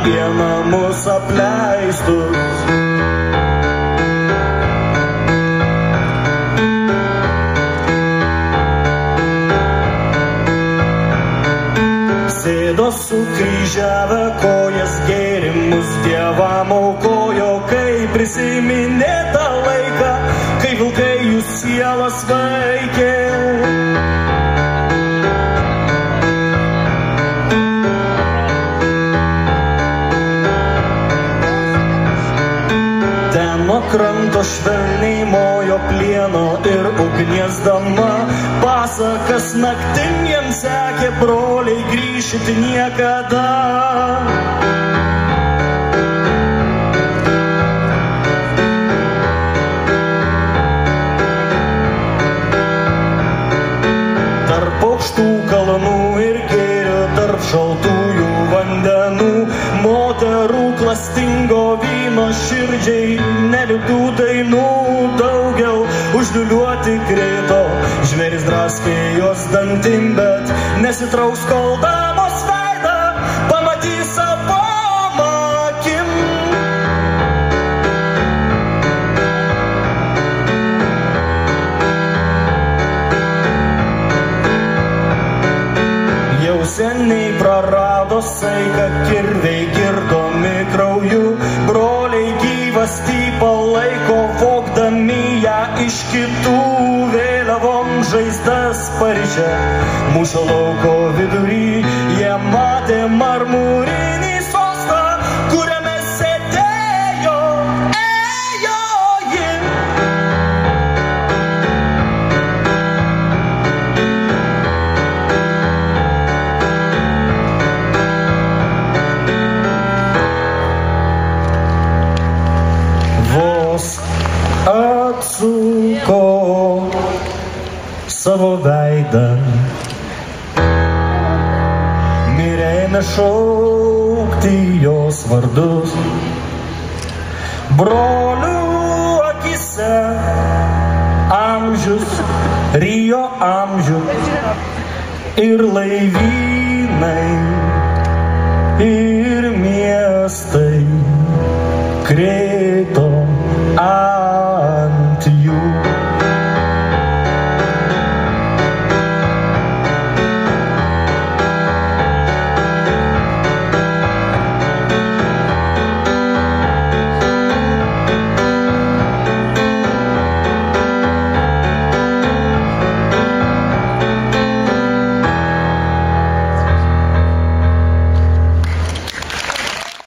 apie namus apleistus. Sėdo sukryžiavę kojas gėrimus dievam aukojo, kai prisiminė tą laiką, kai vilkai jų sielas vaikė. Ten nuo kranto švelniai mojo plieno ir ugnies dama, pasakas naktim jiems sekė, broliai grįšit niekada. Tarp aukštų kalnų ir gėrio, tarp šaltųjų vandenų, moterų klastingo vyno širdžiai, neliūdų dainų daugel, užliuliuoti krito, žvėris draskė jos dantim, bet nesitrauks, kol damos veidą pamatys savom akim. Jau seniai prarado saiką kirviai girdomi krauju, broliai gyvastį palaiko, vogdami ją iš kitų, vėliavom žaizdas parišę mūšio lauko vidury. Jie matė marmurinį sostą, kuriame sėdėjo, ėjo ji. Vos atsuko savo veidą, mirė ėmė šaukti jos vardus. Brolių akise amžius rijo amžių ir laivynai ir miestai krito.